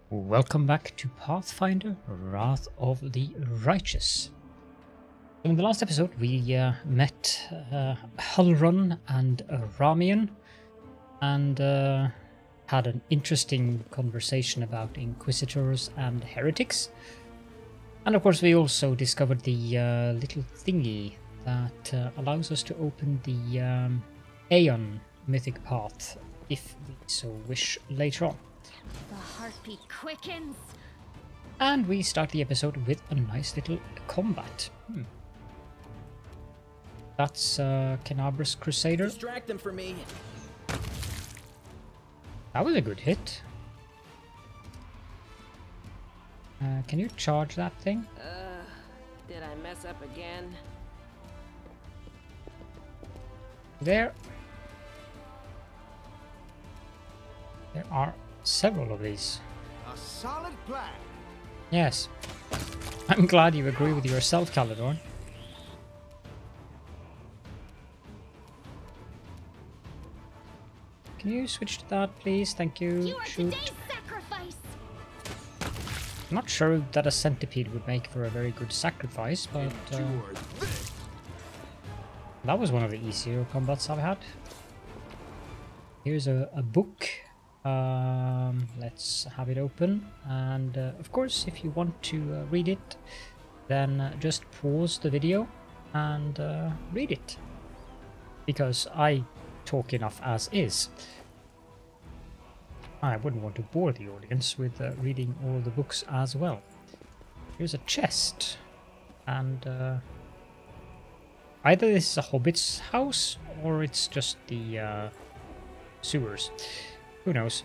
Welcome back to Pathfinder Wrath of the Righteous. In the last episode we met Hullrun and Ramian and had an interesting conversation about Inquisitors and Heretics. And of course we also discovered the little thingy that allows us to open the Aeon mythic path if we so wish later on. The heartbeat quickens. And we start the episode with a nice little combat. That's Canabra's Crusader. Distract them for me. That was a good hit. Can you charge that thing? Did I mess up again? There are several of these. A solid plan. Yes. I'm glad you agree with yourself, Caledon. Can you switch to that, please? Thank you. You are Shoot. today's sacrifice. I'm not sure that a centipede would make for a very good sacrifice, but that was one of the easier combats I've had. Here's a book. Let's have it open, and of course if you want to read it, then just pause the video and read it, because I talk enough as is. I wouldn't want to bore the audience with reading all the books as well. Here's a chest, and either this is a hobbit's house or it's just the sewers. Who knows?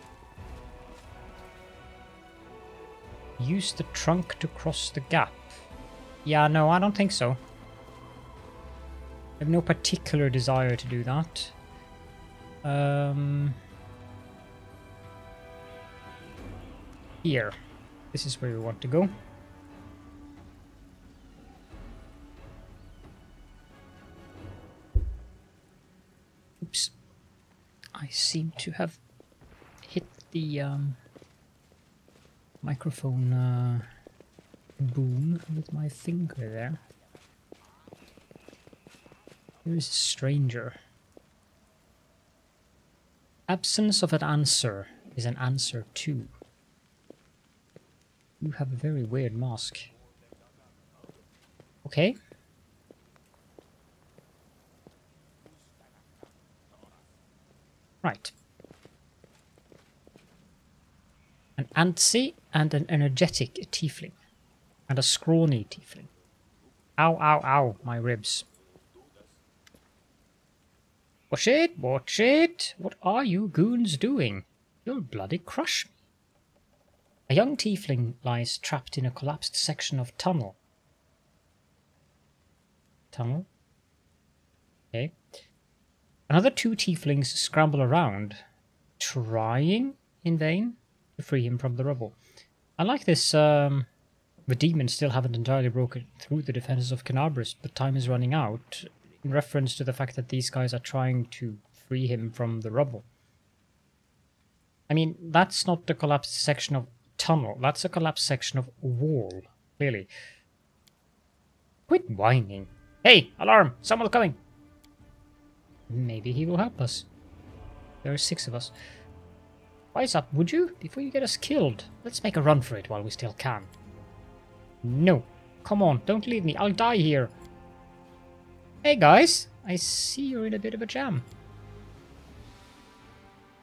Use the trunk to cross the gap. Yeah, no, I don't think so. I have no particular desire to do that. Here. This is where we want to go. Oops. I seem to have hit the microphone boom with my finger there. There is a stranger. Absence of an answer is an answer too. You have a very weird mask. Okay. Right. An antsy and an energetic tiefling. And a scrawny tiefling. Ow, ow, ow, my ribs. Watch it, watch it! What are you goons doing? You'll bloody crush me. A young tiefling lies trapped in a collapsed section of tunnel. Tunnel? Okay. Another two tieflings scramble around, trying in vain to free him from the rubble. I like this, the demons still haven't entirely broken through the defenses of Canabras, but time is running out, in reference to the fact that these guys are trying to free him from the rubble. I mean, that's not the collapsed section of tunnel, that's a collapsed section of wall, clearly. Quit whining. Hey, alarm! Someone's coming! Maybe he will help us. There are 6 of us. Wise up, would you? Before you get us killed. Let's make a run for it while we still can. No. Come on, don't leave me. I'll die here. Hey guys, I see you're in a bit of a jam.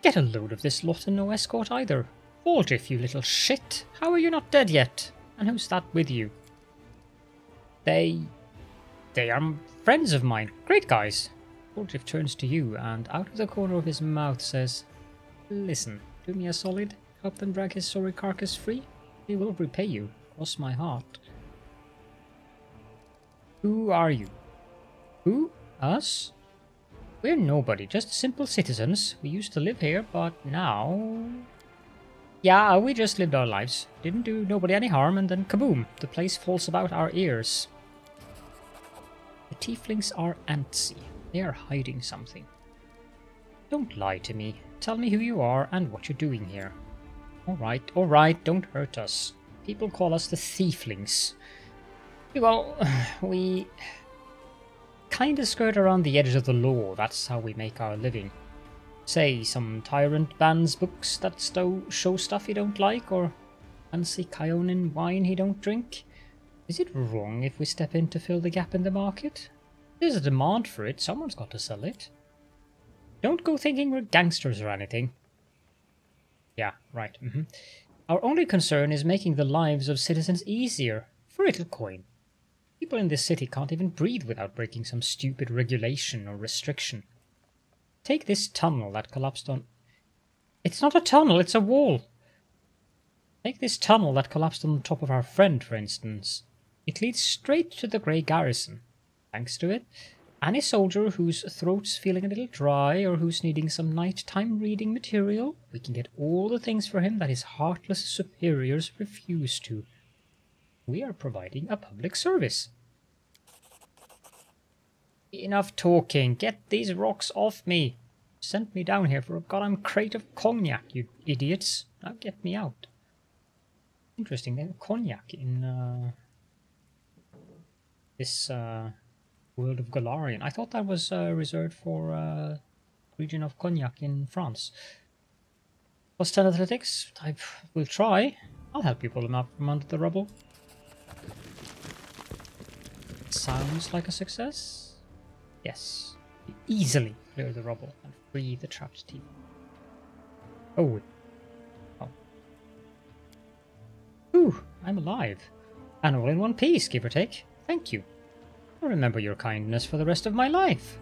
Get a load of this lot and no escort either. Aldrich, you little shit. How are you not dead yet? And who's that with you? They are friends of mine. Great guys. Aldrich turns to you and out of the corner of his mouth says, listen, do me a solid. Help them drag his sorry carcass free. He will repay you. Cross my heart. Who are you? Who? Us? We're nobody, just simple citizens. We used to live here, but now... Yeah, we just lived our lives. Didn't do nobody any harm, and then kaboom, the place falls about our ears. The tieflings are antsy. They are hiding something. Don't lie to me. Tell me who you are and what you're doing here. Alright, don't hurt us. People call us the Thieflings. Well, we kinda skirt around the edges of the law, that's how we make our living. Say, some tyrant bans books that show stuff he don't like, or fancy Kionin wine he don't drink. Is it wrong if we step in to fill the gap in the market? There's a demand for it, someone's got to sell it. Don't go thinking we're gangsters or anything. Yeah, right. Our only concern is making the lives of citizens easier, for a little coin. People in this city can't even breathe without breaking some stupid regulation or restriction. Take this tunnel that collapsed on... It's not a tunnel, it's a wall! Take this tunnel that collapsed on the top of our friend, for instance. It leads straight to the Grey Garrison. Thanks to it, any soldier whose throat's feeling a little dry or who's needing some nighttime reading material, we can get all the things for him that his heartless superiors refuse to. We are providing a public service. Enough talking. Get these rocks off me. Sent me down here for a goddamn crate of cognac, you idiots. Now get me out. Interesting, they have cognac in this world of Galarian. I thought that was reserved for region of Cognac in France. Plus 10 athletics. I will try. I'll help you pull them out from under the rubble. Sounds like a success. Yes. You easily clear the rubble and free the trapped team. Oh. Ooh, I'm alive. And all in one piece, give or take. Thank you. I'll remember your kindness for the rest of my life.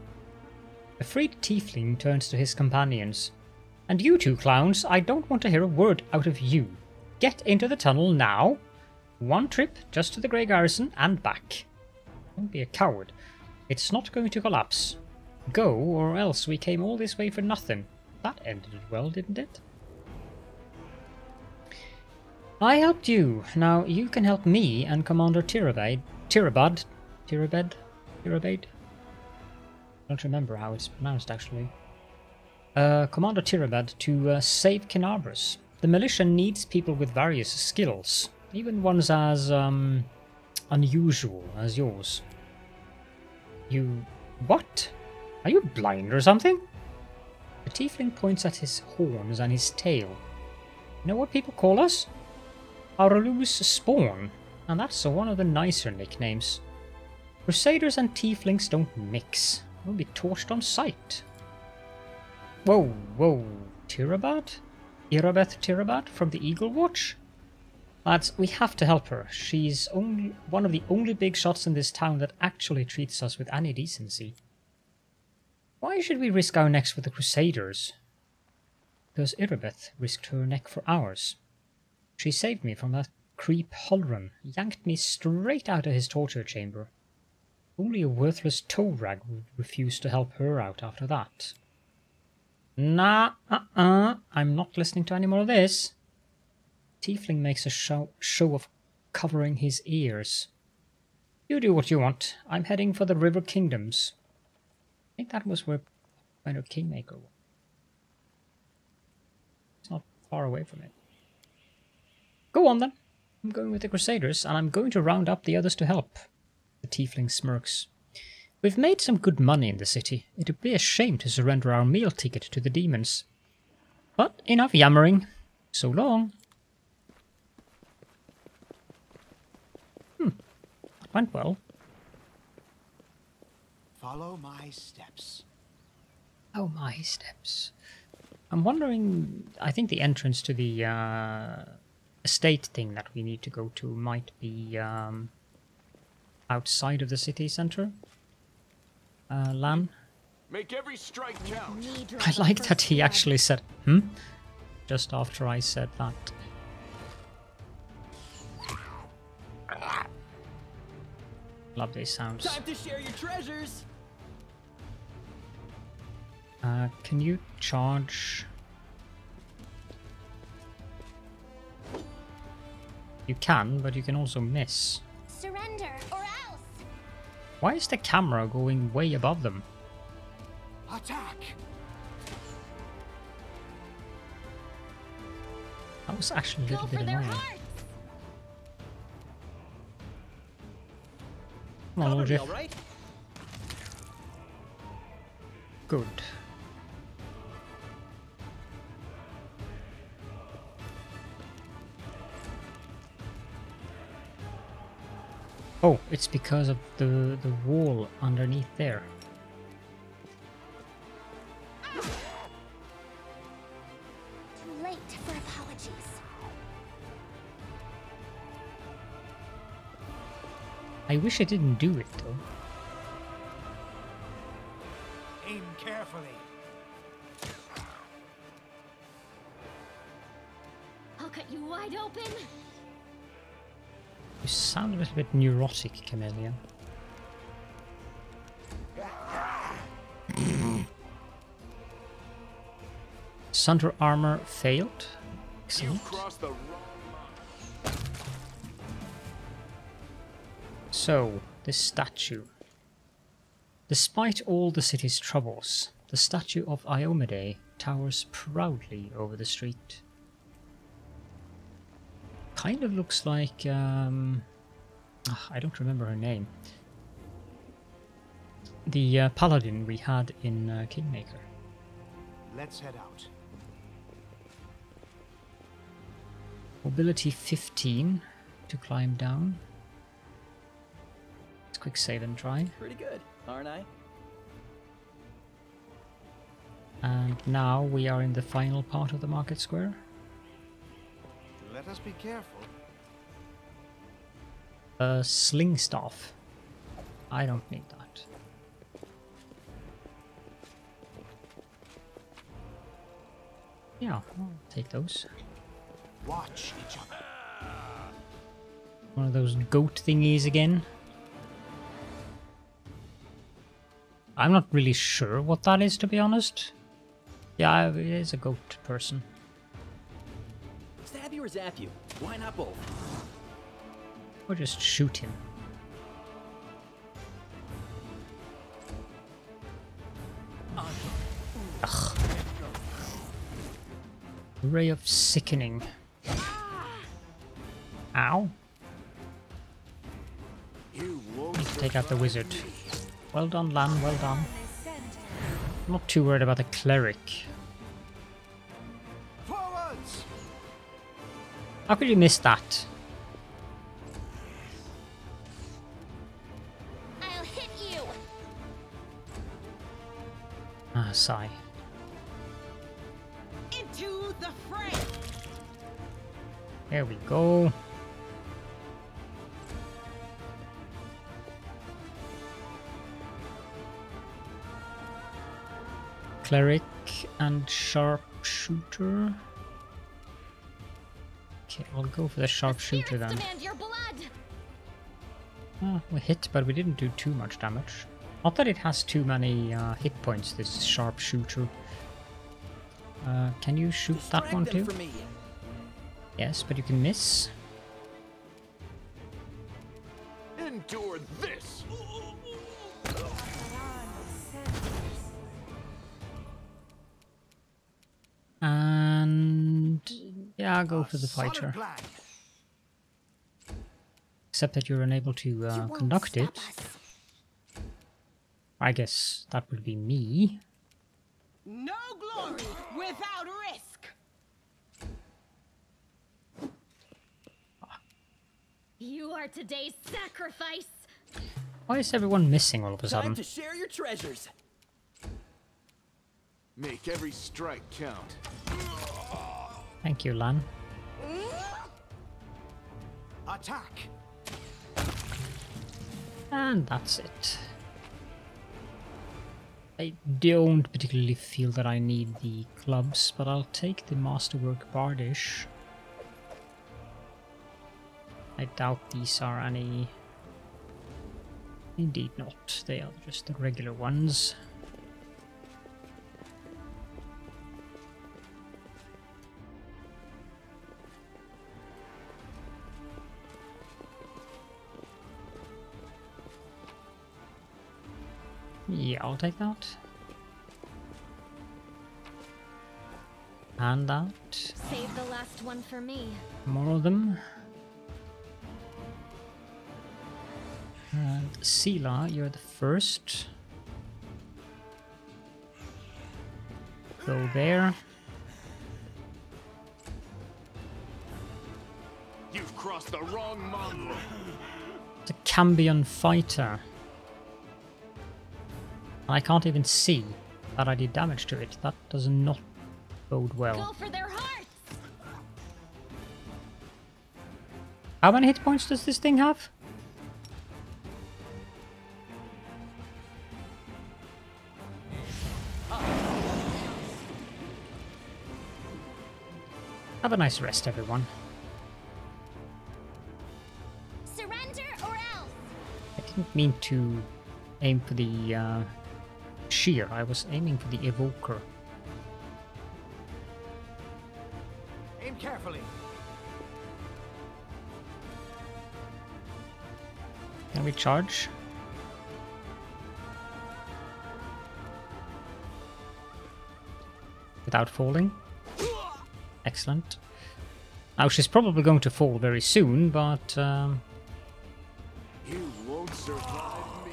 The freed tiefling turns to his companions. And you two clowns, I don't want to hear a word out of you. Get into the tunnel now. One trip just to the Grey Garrison and back. Don't be a coward. It's not going to collapse. Go, or else we came all this way for nothing. That ended well, didn't it? I helped you. Now you can help me and Commander Tirabed. I don't remember how it's pronounced, actually. Commander Tirabed to save Kinabras. The militia needs people with various skills, even ones as unusual as yours. You... what? Are you blind or something? The tiefling points at his horns and his tail. You know what people call us? Auralus Spawn, and that's one of the nicer nicknames. Crusaders and tieflings don't mix. We'll be torched on sight. Whoa, Tirabad? Irabeth Tirabad from the Eagle Watch? Lads, we have to help her. She's one of the only big shots in this town that actually treats us with any decency. Why should we risk our necks with the Crusaders? Because Irabeth risked her neck for ours. She saved me from that creep Holrun, yanked me straight out of his torture chamber. Only a worthless toe rag would refuse to help her out after that. Nah, I'm not listening to any more of this. Tiefling makes a show of covering his ears. You do what you want. I'm heading for the River Kingdoms. I think that was where Pathfinder Kingmaker was. It's not far away from it. Go on then. I'm going with the Crusaders, and I'm going to round up the others to help. The tiefling smirks. We've made some good money in the city. It would be a shame to surrender our meal ticket to the demons. But enough yammering. So long. That went well. Follow my steps. Oh, my steps. I'm wondering, I think the entrance to the estate thing that we need to go to might be outside of the city centre. Lan? Make every strike count. I like that he actually said, just after I said that. Love these sounds. Time to share your treasures. Can you charge? You can, but you can also miss. Surrender or else. Why is the camera going way above them? Attack. How was actually a Go little for bit their annoying. hearts. Come on, Cover Lord me, Jeff. all right? Good. Oh, it's because of the wall underneath there. Too late for apologies. I wish I didn't do it though. Aim carefully. I'll cut you wide open. You sound a little bit neurotic, Chameleon. Sunder armor failed. Excellent. You've crossed the wrong line. So, this statue. Despite all the city's troubles, the statue of Iomede towers proudly over the street. Kind of looks like, I don't remember her name. The paladin we had in Kingmaker. Let's head out. Mobility 15 to climb down. Let's quick save and try. Pretty good, aren't I? And now we are in the final part of the market square. Let us be careful. A sling staff. I don't need that. Yeah, I'll take those. Watch each other. One of those goat thingies again. I'm not really sure what that is, to be honest. Yeah, it is a goat person. Stab you or zap you? Why not both? Or just shoot him. Ugh. Ray of sickening. Ow. You won't Take out the wizard. Well done, Lan, well done. I'm not too worried about the cleric. forwards. How could you miss that? I'll hit you. Ah, sigh. Into the fray! There we go. Cleric and sharpshooter. Okay, I'll go for the sharpshooter then. Demand your blood. Ah, we hit, but we didn't do too much damage. Not that it has too many hit points, this sharpshooter. Can you shoot that Distract one them too? for me. Yes, but you can miss. Endure this. And yeah, I'll go for the Solid fighter. plan. Except that you're unable to You won't conduct stop it. us. I guess that would be me. No glory without risk! You are today's sacrifice. Why is everyone missing all of a Time sudden? to share your treasures. Make every strike count. Thank you, Lan. Attack. And that's it. I don't particularly feel that I need the clubs, but I'll take the Masterwork Bardish. I doubt these are any... Indeed not. They are just the regular ones. Yeah, I'll take that. hand out. Save the last one for me. More of them. And Sela, you're the first. Go there. You've crossed the wrong mongrel. It's a Cambion fighter. I can't even see that I did damage to it. That does not bode well. Go for their hearts! How many hit points does this thing have? Have a nice rest, everyone. Surrender or else! I didn't mean to aim for the shear. I was aiming for the evoker. Aim carefully. Can we charge? Without falling? Excellent. Now she's probably going to fall very soon, but You won't survive me.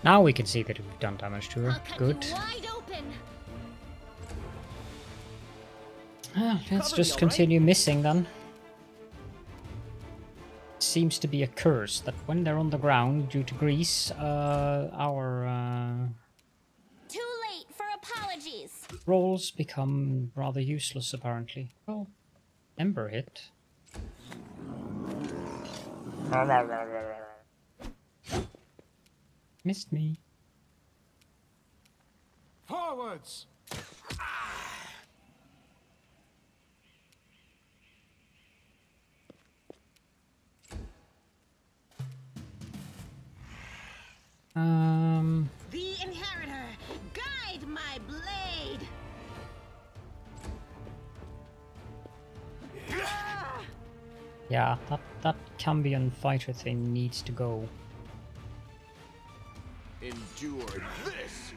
now we can see that we've done damage to her. I'll cut Good. you wide open! Well, let's Cover just me, all continue missing then. Seems to be a curse that when they're on the ground due to grease, our Too late for apologies! rolls become rather useless apparently. Well, Ember hit. Missed me. Forwards! The Inheritor, guide my blade! Yeah, that Cambion fighter thing needs to go. Endure this!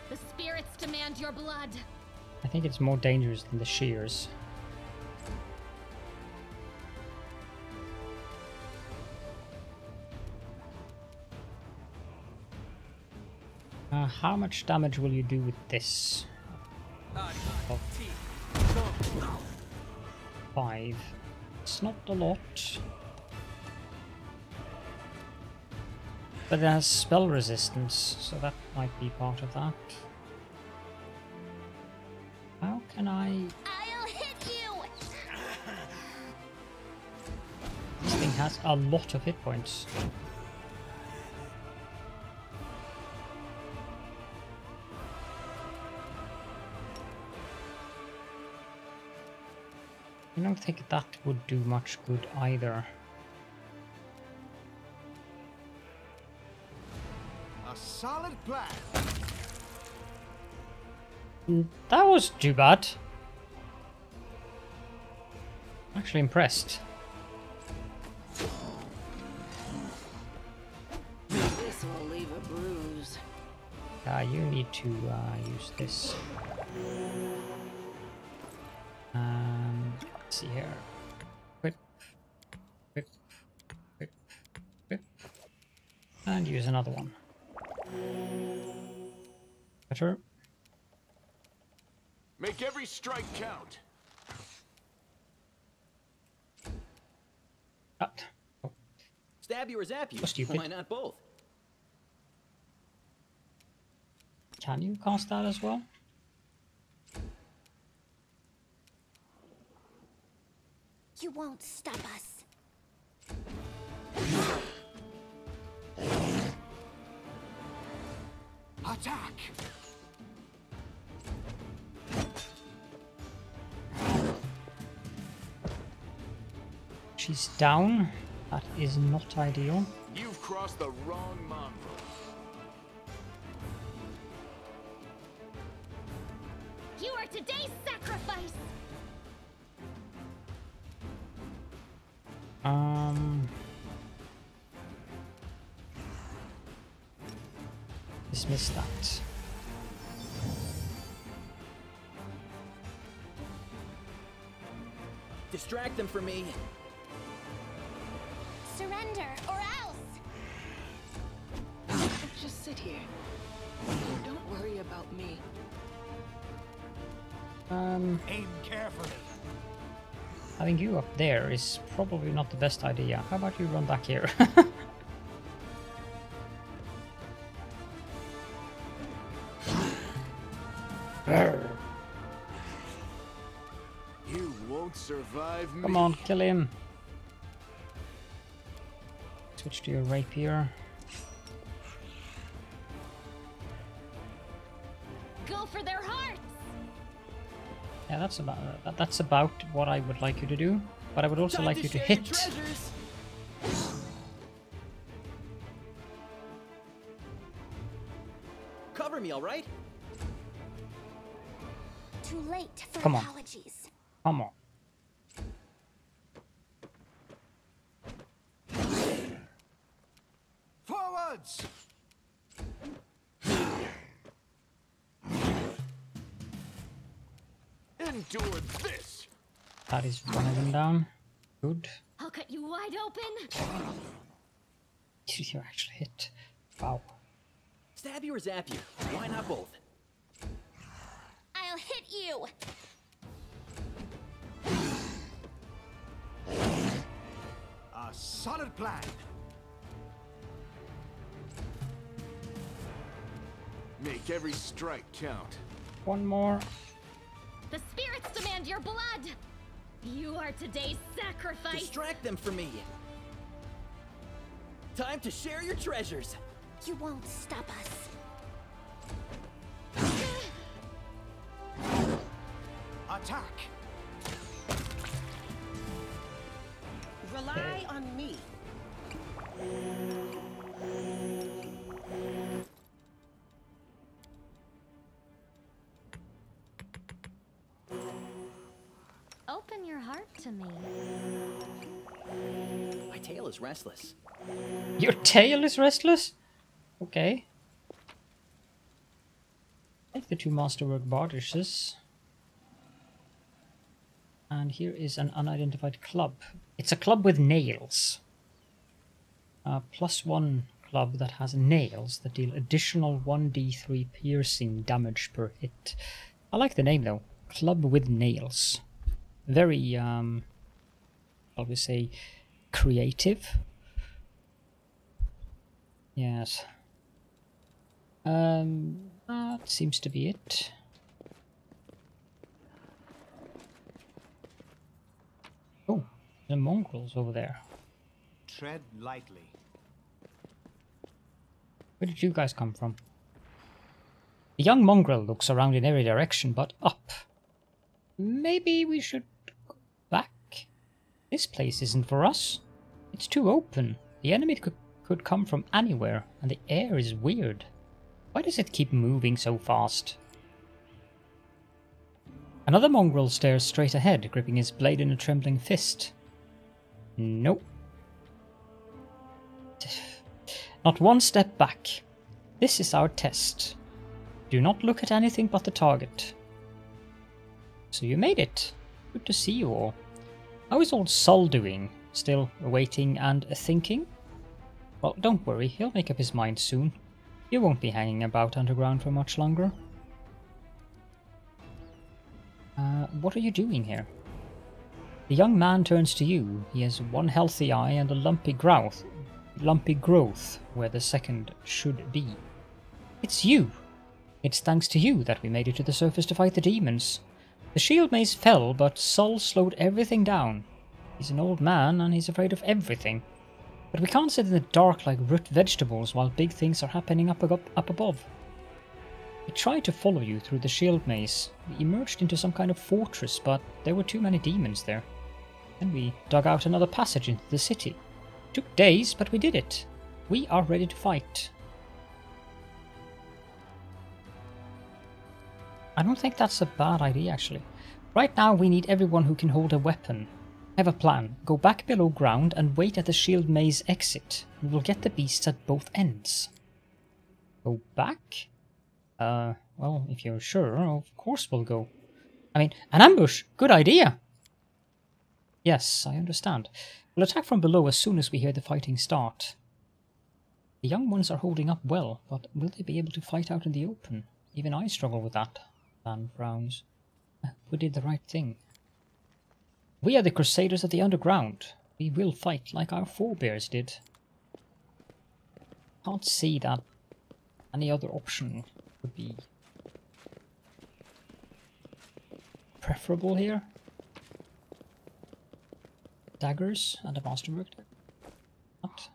The spirits demand your blood. I think it's more dangerous than the shears. How much damage will you do with this? Of 5. It's not a lot. But it has spell resistance, so that might be part of that. How can I... I'll hit you! This thing has a lot of hit points. I don't think that would do much good either. A solid plan. That was too bad. Actually impressed. This will leave a bruise. You need to use this. Let's see here. Whip, whip, whip, whip, and use another one. Better. Make every strike count. Cut. Oh, Stab you or zap you? So stupid. Why not both? can you cast that as well? You won't stop us. Attack! She's down. That is not ideal. You've crossed the wrong mongrel. You are today's sacrifice! Dismiss that. Distract them from me. Surrender, or else! Just sit here. Don't worry about me. Aim carefully. Having you up there is probably not the best idea. How about you run back here? You won't survive me. Come on, kill him. Switch to your rapier. Go for their hearts! Yeah, that's about what I would like you to do. But I would also Time like you to share hit. your treasures. Cover me, all right? Too late for Come on. apologies. Come on. Forwards! Endure this! That is one of them down. Good. I'll cut you wide open. Did you actually hit? Wow. Stab you or zap you? Why not both? I'll hit you. A solid plan. Make every strike count. One more. The spirits demand your blood. You are today's sacrifice. Distract them from me. Time to share your treasures. You won't stop us. Attack! Rely on me. Open your heart to me. My tail is restless. Your tail is restless? Okay. Take the two masterwork bardishes. And here is an unidentified club. It's a club with nails. +1 club that has nails that deal additional 1d3 piercing damage per hit. I like the name though. Club with nails. Very, shall we say, creative. Yes. That seems to be it. Oh, the mongrels over there. Tread lightly. Where did you guys come from? The young mongrel looks around in every direction but up. Maybe we should go back? This place isn't for us. It's too open. The enemy could come from anywhere, and the air is weird. Why does it keep moving so fast? Another mongrel stares straight ahead, gripping his blade in a trembling fist. Nope. Not one step back. This is our test. Do not look at anything but the target. So you made it. Good to see you all. How is old Sol doing? Still awaiting and thinking? Well, don't worry, he'll make up his mind soon. You won't be hanging about underground for much longer. What are you doing here? The young man turns to you. He has one healthy eye and a lumpy growth where the second should be. It's you! It's thanks to you that we made it to the surface to fight the demons. The shield maze fell, but Sol slowed everything down. He's an old man and he's afraid of everything. But we can't sit in the dark like root vegetables while big things are happening up above. We tried to follow you through the shield maze. We emerged into some kind of fortress, but there were too many demons there. Then we dug out another passage into the city. Took days, but we did it. We are ready to fight. I don't think that's a bad idea, actually. Right now we need everyone who can hold a weapon. I have a plan. Go back below ground and wait at the shield maze exit. We will get the beasts at both ends. Go back? Well, if you're sure, of course we'll go. I mean, an ambush! Good idea! Yes, I understand. We'll attack from below as soon as we hear the fighting start. The young ones are holding up well, but will they be able to fight out in the open? Even I struggle with that. Dan frowns. We did the right thing. We are the crusaders of the underground. We will fight like our forebears did. Can't see that any other option would be preferable here. Daggers and a masterwork. What?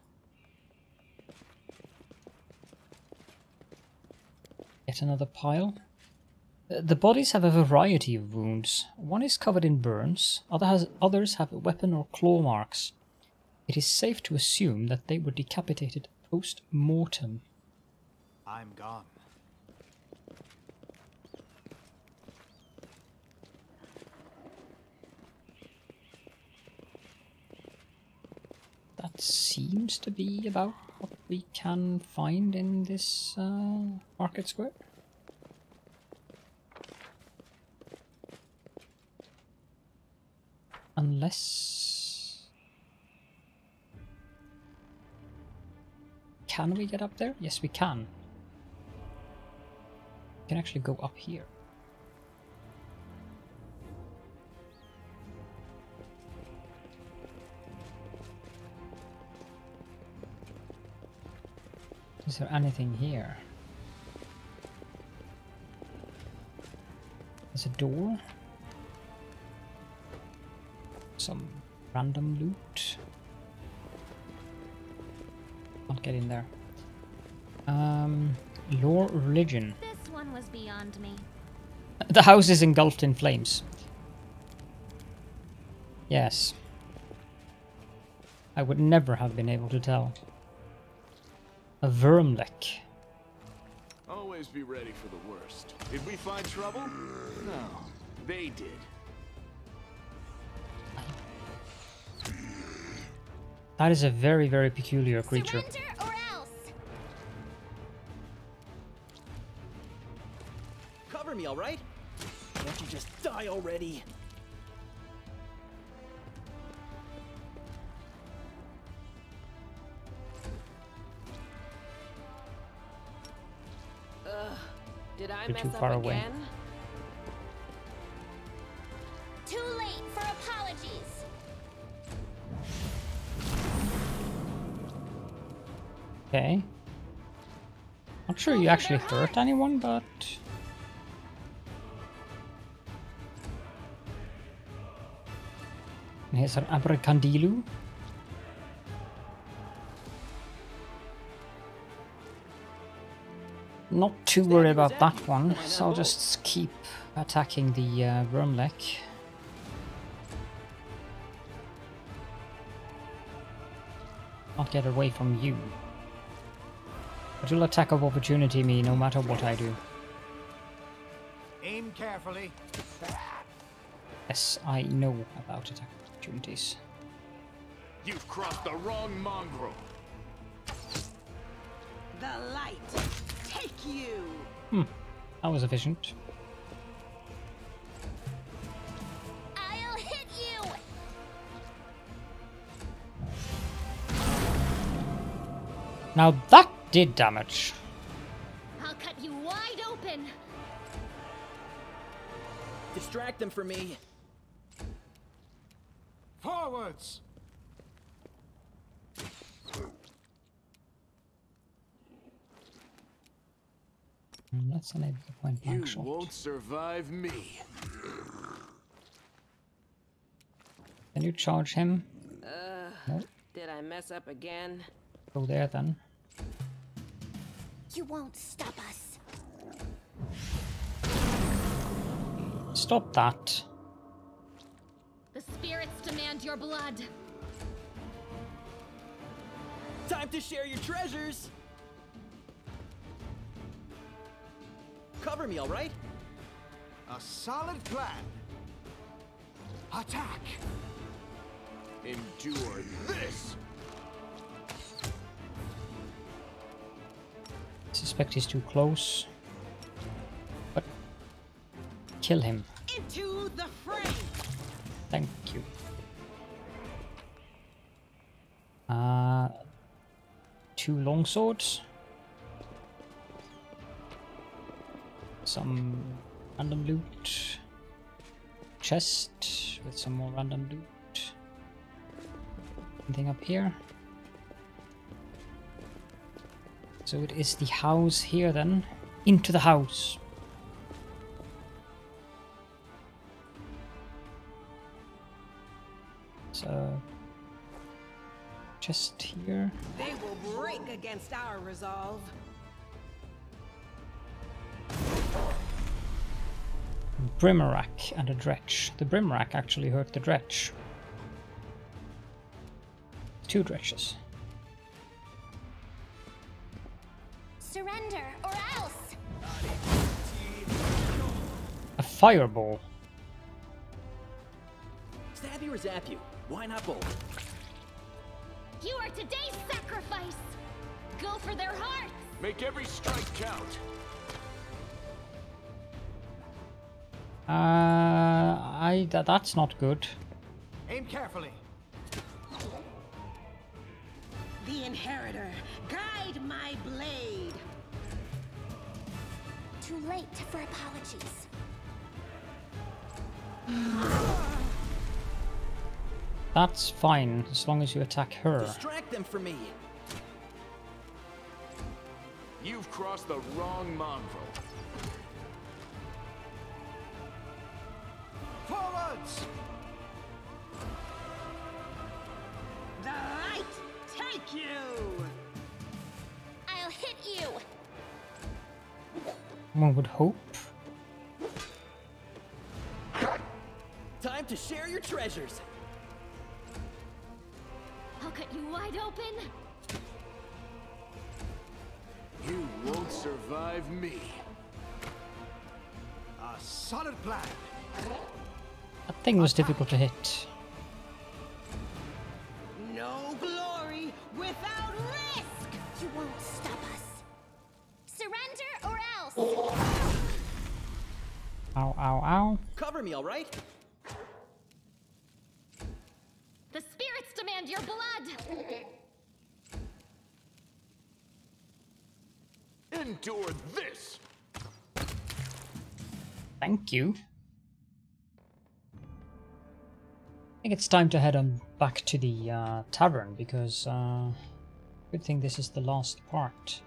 Yet another pile. The bodies have a variety of wounds. One is covered in burns, others have weapon or claw marks. It is safe to assume that they were decapitated post-mortem. I'm gone. That seems to be about what we can find in this market square. Unless... Can we get up there? Yes, we can. We can actually go up here. Is there anything here? There's a door. Some random loot. Can't get in there. Lore religion. This one was beyond me. The house is engulfed in flames. Yes. I would never have been able to tell. A Wormlek. Always be ready for the worst. Did we find trouble? No, they did. That is a very, very peculiar creature. Surrender or else. Cover me, all right? Can't you just die already? Did I You're mess too up far away. again? Too late for apologies. Okay. Not sure you actually hurt anyone, but... And here's an Abracandilu. Not too worried about that one, so I'll just keep attacking the Wormlek. Not get away from you. But you'll attack of opportunity me no matter what I do. Aim carefully. Yes, I know about attack opportunities. You've crossed the wrong mongrel. The light. Take you. That was efficient. I'll hit you. Now that did damage. I'll cut you wide open. Distract them for me. Forwards. Let's enable the point blank You shot. won't survive me. Can you charge him? No. Did I mess up again? Go there then. You won't stop us. Stop that. The spirits demand your blood. Time to share your treasures. Cover me, all right? A solid plan. Attack. Endure this! I suspect he's too close. But kill him. Into the fray! Thank you. Two longswords. Some random loot. Chest with some more random loot. Anything up here? So it is the house here then. Into the house. So chest here. They will break against our resolve. Brimarack and a dretch. The Brimarack actually hurt the dretch. Two dretches. Surrender or else! A fireball. Stab you or zap you? Why not both? You are today's sacrifice! Go for their hearts! Make every strike count. That's not good. Aim carefully. The Inheritor, guide my blade. Too late for apologies. That's fine, as long as you attack her. Distract them for me. You've crossed the wrong mongrel. Forwards! The light take you! I'll hit you! One would hope. Time to share your treasures. I'll cut you wide open! You won't survive me. A solid plan. That thing was difficult to hit. No glory without risk! You won't stop us. Surrender or else! Ow, ow, ow. Cover me, all right? The spirits demand your blood! Endure this! Thank you. I think it's time to head on back to the tavern, because good thing this is the last part.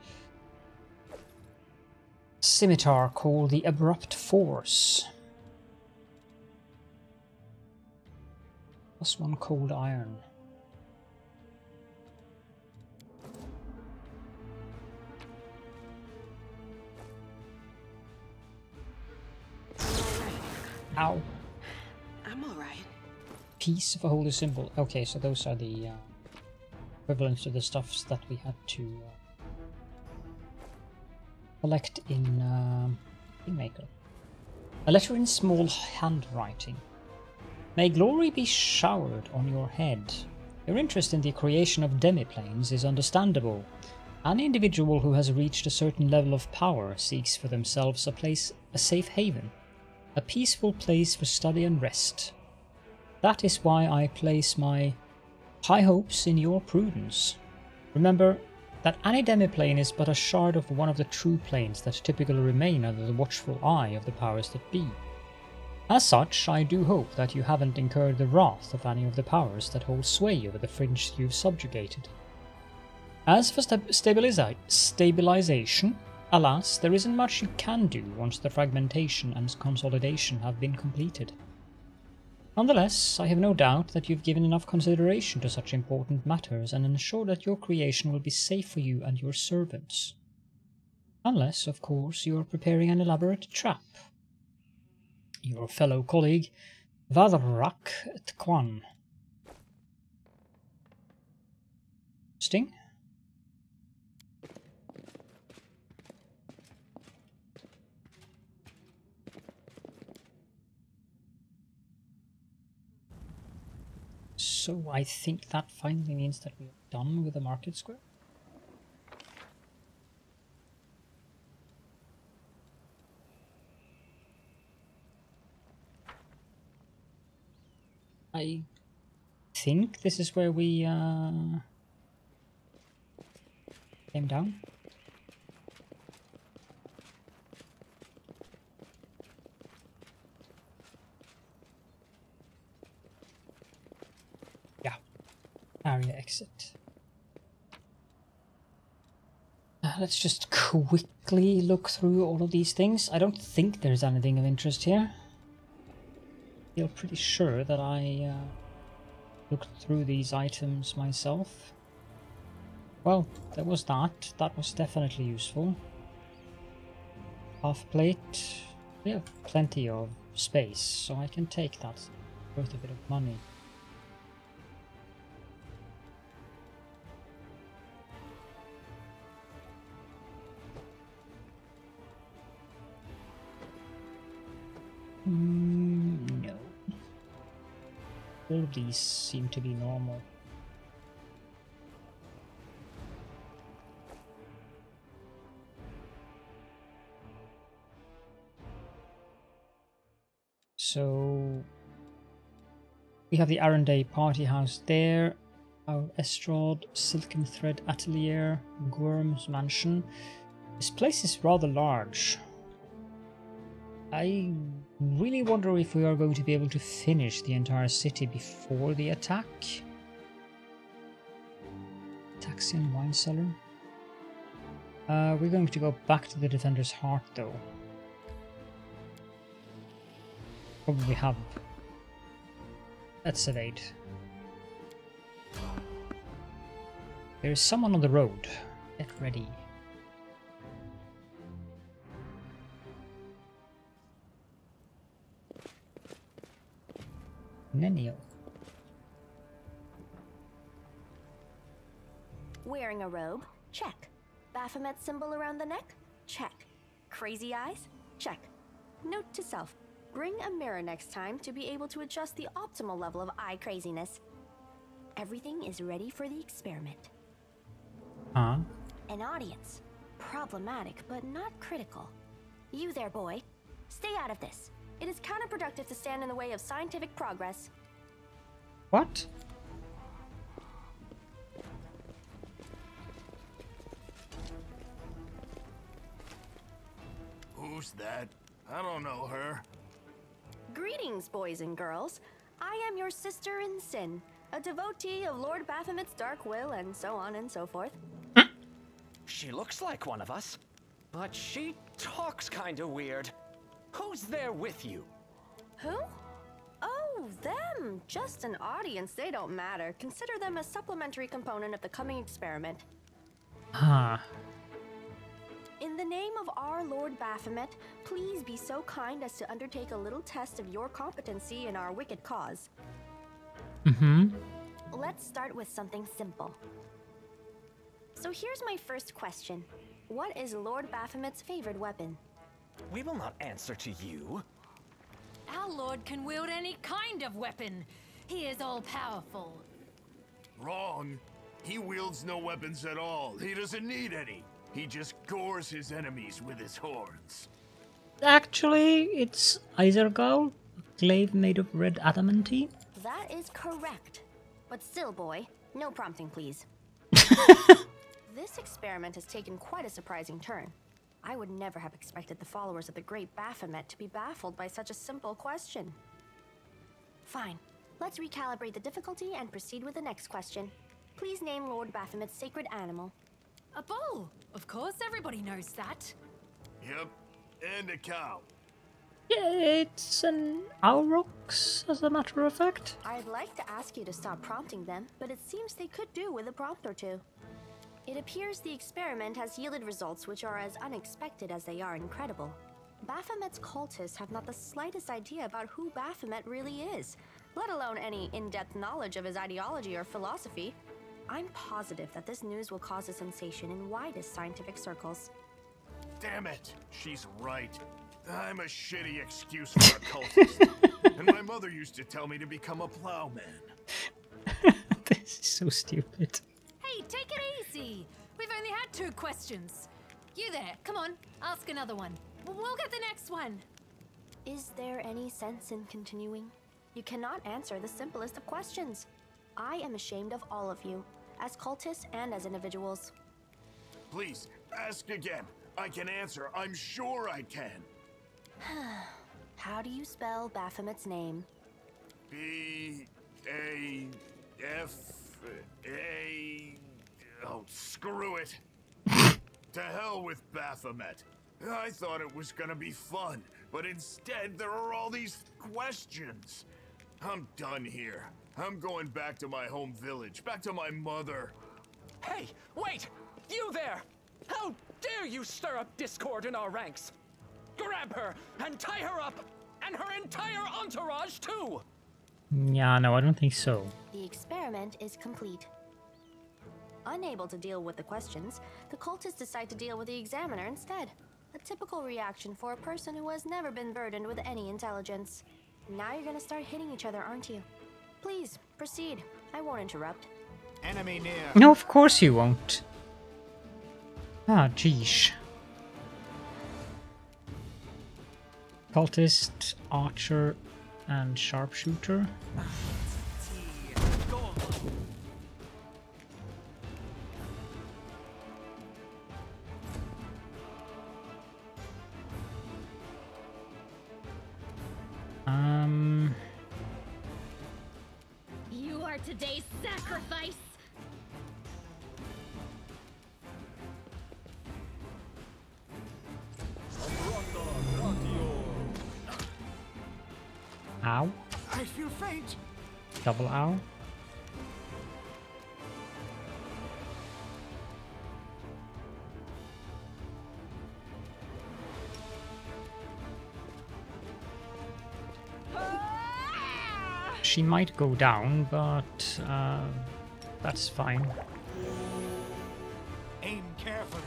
Scimitar called the Abrupt Force. +1 cold iron. Ow. I'm alright. Piece of a holy symbol. Okay, so those are the equivalents to the stuffs that we had to collect in Kingmaker. A letter in small handwriting. May glory be showered on your head. Your interest in the creation of demiplanes is understandable. Any individual who has reached a certain level of power seeks for themselves a safe haven, a peaceful place for study and rest. That is why I place my high hopes in your prudence. Remember that any demiplane is but a shard of one of the true planes that typically remain under the watchful eye of the powers that be. As such, I do hope that you haven't incurred the wrath of any of the powers that hold sway over the fringe you've subjugated. As for stabilization, alas, there isn't much you can do once the fragmentation and consolidation have been completed. Nonetheless, I have no doubt that you've given enough consideration to such important matters and ensure that your creation will be safe for you and your servants. Unless, of course, you are preparing an elaborate trap. Your fellow colleague, Vadrak Tkwan. Sting? So I think that finally means that we're done with the market square. I think this is where we came down. Yeah, area exit. Let's just quickly look through all of these things. I don't think there's anything of interest here. I feel pretty sure that I looked through these items myself. Well, there was that. That was definitely useful. Half plate. We have plenty of space, so I can take that. Worth a bit of money. No. All of these seem to be normal. So we have the Arendelle party house there, our Estrad, Silken Thread Atelier, Gorm's mansion. This place is rather large. I really wonder if we are going to be able to finish the entire city before the attack. Taxian wine cellar. We're going to go back to the Defender's Heart though. Probably have. Let's evade. There is someone on the road. Get ready. Nenio. Wearing a robe? Check. Baphomet symbol around the neck? Check. Crazy eyes? Check. Note to self. Bring a mirror next time to be able to adjust the optimal level of eye craziness. Everything is ready for the experiment. Huh? An audience. Problematic, but not critical. You there, boy. Stay out of this. It is counterproductive to stand in the way of scientific progress. What? Who's that? I don't know her. Greetings, boys and girls. I am your sister in sin, a devotee of Lord Baphomet's dark will, and so on and so forth. She looks like one of us, but she talks kinda weird. Who's there with you? Who? Oh, them. Just an audience. They don't matter. Consider them a supplementary component of the coming experiment. Huh. In the name of our Lord Baphomet, please be so kind as to undertake a little test of your competency in our wicked cause. Mm-hmm. Let's start with something simple. So here's my first question. What is Lord Baphomet's favorite weapon? We will not answer to you. Our lord can wield any kind of weapon. He is all-powerful. Wrong. He wields no weapons at all. He doesn't need any. He just gores his enemies with his horns. Actually, it's Isergal, a glaive made of red adamantine. That is correct. But still, boy, no prompting, please. This experiment has taken quite a surprising turn. I would never have expected the followers of the great Baphomet to be baffled by such a simple question. Fine. Let's recalibrate the difficulty and proceed with the next question. Please name Lord Baphomet's sacred animal. A bull! Of course, everybody knows that. Yep, and a cow. Yeah, it's an Aurochs, as a matter of fact. I'd like to ask you to stop prompting them, but it seems they could do with a prompt or two. It appears the experiment has yielded results which are as unexpected as they are incredible. Baphomet's cultists have not the slightest idea about who Baphomet really is, let alone any in-depth knowledge of his ideology or philosophy. I'm positive that this news will cause a sensation in widest scientific circles. Damn it, she's right. I'm a shitty excuse for a cultist. And my mother used to tell me to become a plowman. This is so stupid. Hey, take it easy. We've only had 2 questions. You there, come on, ask another one. We'll get the next one. Is there any sense in continuing? You cannot answer the simplest of questions. I am ashamed of all of you, as cultists and as individuals. Please, ask again. I can answer. I'm sure I can. How do you spell Baphomet's name? B-A-F-A... Oh, screw it. To hell with Baphomet. I thought it was gonna be fun, but instead there are all these questions. I'm done here. I'm going back to my home village, back to my mother. Hey, wait! You there! How dare you stir up discord in our ranks? Grab her and tie her up, and her entire entourage too! Yeah, no, I don't think so. The experiment is complete. Unable to deal with the questions, the cultists decide to deal with the examiner instead. A typical reaction for a person who has never been burdened with any intelligence. Now you're gonna start hitting each other, aren't you? Please, proceed. I won't interrupt. Enemy near. No, of course you won't. Ah, geesh. Cultist, archer, and sharpshooter. You are today's sacrifice. Ow. I feel faint. Double ow. She might go down, but that's fine. Aim carefully.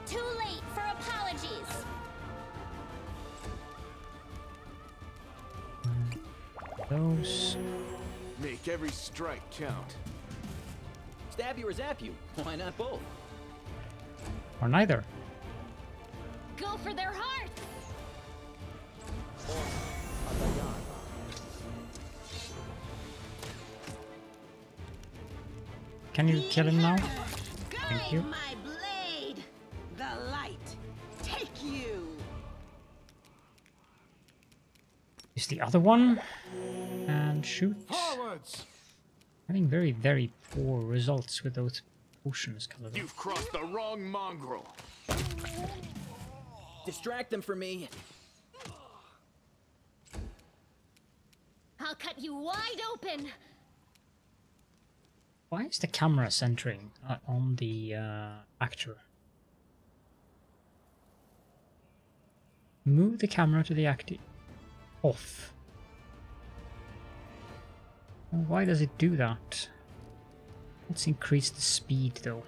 Too late for apologies. Those. Make every strike count. Stab you or zap you. Why not both? Or neither. Go for their hearts. Can you kill him now? Thank you. My blade! The light! Take you! Use the other one. And shoot. Forwards! Having very, very poor results with those potions colored. You've crossed the wrong mongrel. Distract them for me. I'll cut you wide open. Why is the camera centering on the actor? Move the camera to the actor. Off. Why does it do that? Let's increase the speed though.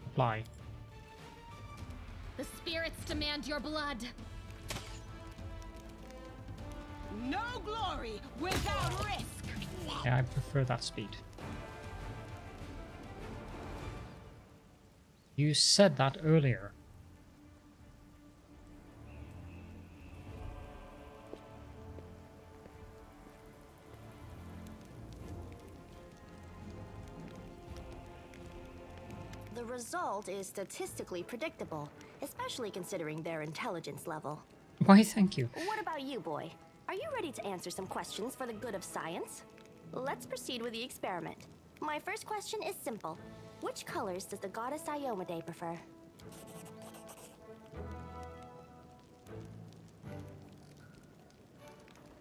Apply. The spirits demand your blood. No glory without risk! Yeah, I prefer that speed. You said that earlier. The result is statistically predictable, especially considering their intelligence level. Why, thank you. What about you, boy? Are you ready to answer some questions for the good of science? Let's proceed with the experiment. My first question is simple. Which colors does the goddess Iomade prefer?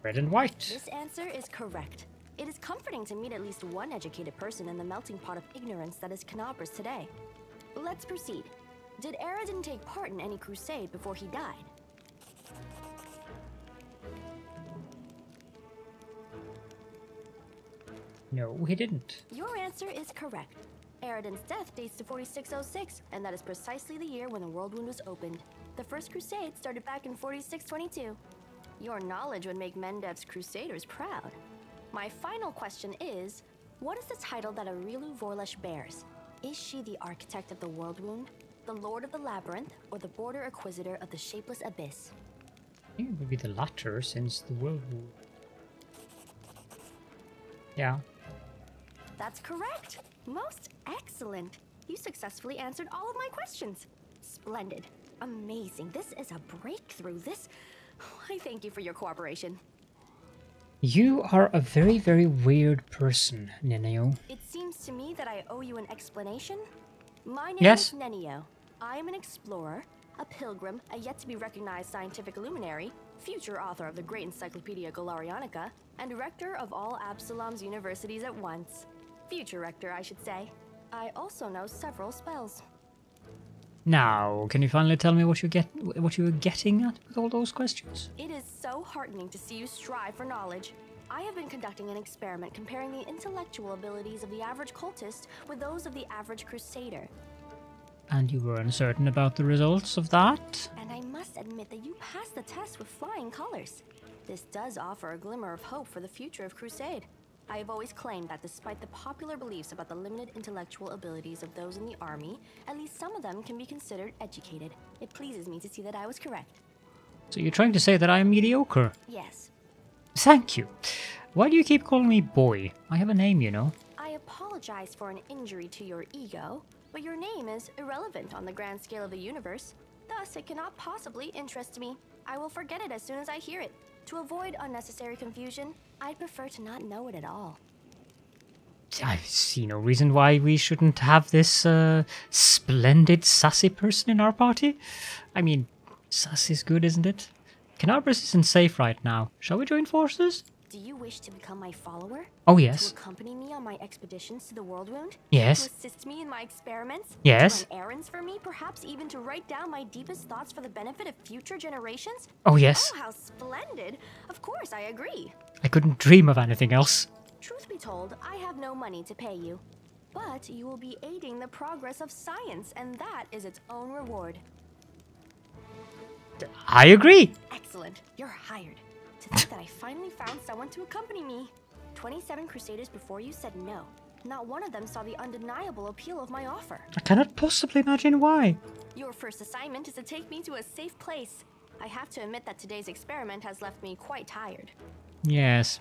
Red and white. This answer is correct. It is comforting to meet at least one educated person in the melting pot of ignorance that is Canopus today. Let's proceed. Did Aradin take part in any crusade before he died? No, he didn't. Your answer is correct. Aradin's death dates to 4606, and that is precisely the year when the Worldwound was opened. The first crusade started back in 4622. Your knowledge would make Mendev's crusaders proud. My final question is, what is the title that Aurilu Vorlesh bears? Is she the architect of the Worldwound, the lord of the labyrinth, or the border inquisitor of the shapeless abyss? I think it would be the latter, since the world war. Yeah. That's correct. Most excellent. You successfully answered all of my questions. Splendid. Amazing. This is a breakthrough. I thank you for your cooperation. You are a very, very weird person, Nenio. It seems to me that I owe you an explanation. My name Yes. is Nenio. I am an explorer, a pilgrim, a yet-to-be-recognized scientific luminary, future author of the great Encyclopedia Galarianica, and rector of all Absalom's universities at once. Future rector, I should say. I also know several spells. Now, can you finally tell me what you were getting at with all those questions? It is so heartening to see you strive for knowledge. I have been conducting an experiment comparing the intellectual abilities of the average cultist with those of the average crusader. And you were uncertain about the results of that? And I must admit that you passed the test with flying colors. This does offer a glimmer of hope for the future of Crusade. I have always claimed that despite the popular beliefs about the limited intellectual abilities of those in the army, at least some of them can be considered educated. It pleases me to see that I was correct. So you're trying to say that I am mediocre? Yes. Thank you. Why do you keep calling me boy? I have a name, you know. I apologize for an injury to your ego, but your name is irrelevant on the grand scale of the universe. Thus, it cannot possibly interest me. I will forget it as soon as I hear it. To avoid unnecessary confusion, I'd prefer to not know it at all. I see no reason why we shouldn't have this splendid sassy person in our party. I mean, sass is good, isn't it? Canabras isn't safe right now. Shall we join forces? Do you wish to become my follower? Oh, yes. To accompany me on my expeditions to the Worldwound? Yes. To assist me in my experiments? Yes. To run errands for me? Perhaps even to write down my deepest thoughts for the benefit of future generations? Oh, yes. Oh, how splendid! Of course, I agree. I couldn't dream of anything else. Truth be told, I have no money to pay you. But you will be aiding the progress of science, and that is its own reward. I agree. Excellent. You're hired. To think that I finally found someone to accompany me. 27 crusaders before you said no. Not one of them saw the undeniable appeal of my offer. I cannot possibly imagine why. Your first assignment is to take me to a safe place. I have to admit that today's experiment has left me quite tired. Yes.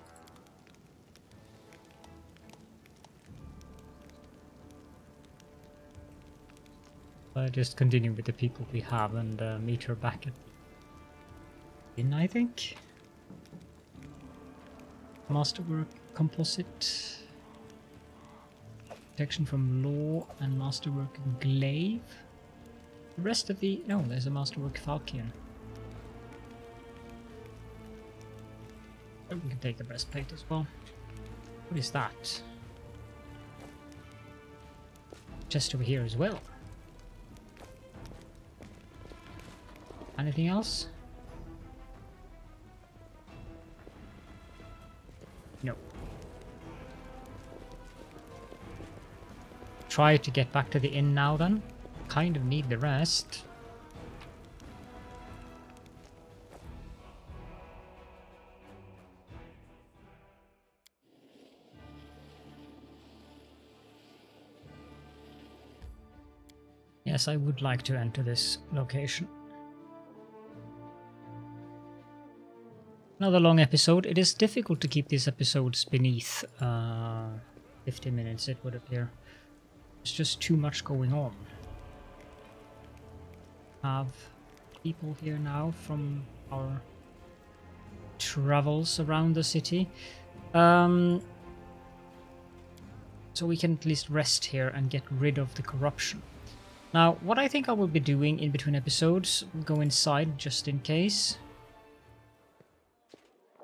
I'll just continue with the people we have and meet her back at the inn, I think. Masterwork composite. Protection from law and masterwork glaive. The rest of the... No, there's a masterwork falchion. Oh, we can take the breastplate as well. What is that? Chest over here as well. Anything else? No. Try to get back to the inn now then. Kind of need the rest. Yes, I would like to enter this location. Another long episode. It is difficult to keep these episodes beneath 50 minutes, it would appear. There's just too much going on. Have people here now from our travels around the city. So we can at least rest here and get rid of the corruption. Now, what I think I will be doing in between episodes, go inside just in case.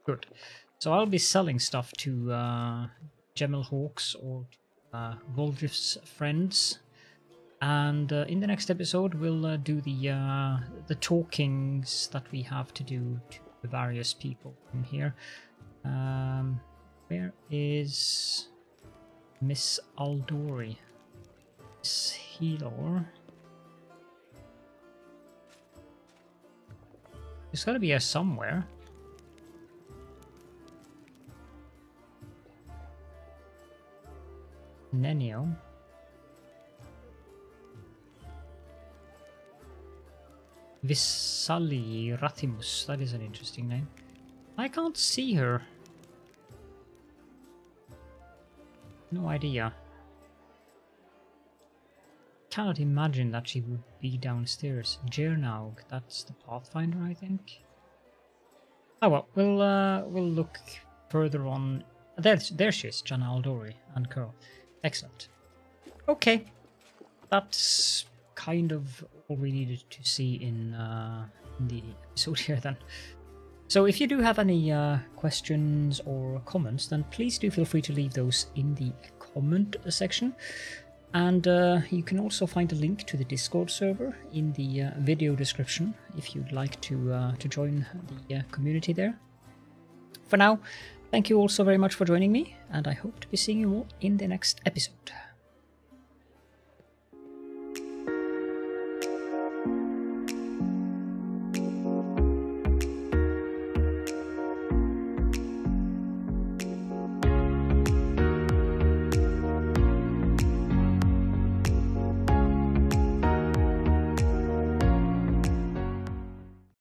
Good. So I'll be selling stuff to Gemel Hawks or Voldrift's friends, and in the next episode we'll do the talkings that we have to do to the various people in here. Where is Miss Aldori? Miss Healor. There's gotta be a somewhere. Nenio. Visali Ratimus. That is an interesting name. I can't see her. No idea. Cannot imagine that she would be downstairs. Jernaug, that's the Pathfinder, I think. Oh well, we'll look further on. There she is, Jana Aldori and Curl. Excellent. Okay, that's kind of all we needed to see in the episode here then. So if you do have any questions or comments, then please do feel free to leave those in the comment section. And you can also find a link to the Discord server in the video description if you'd like to join the community there. For now, thank you all so very much for joining me, and I hope to be seeing you all in the next episode.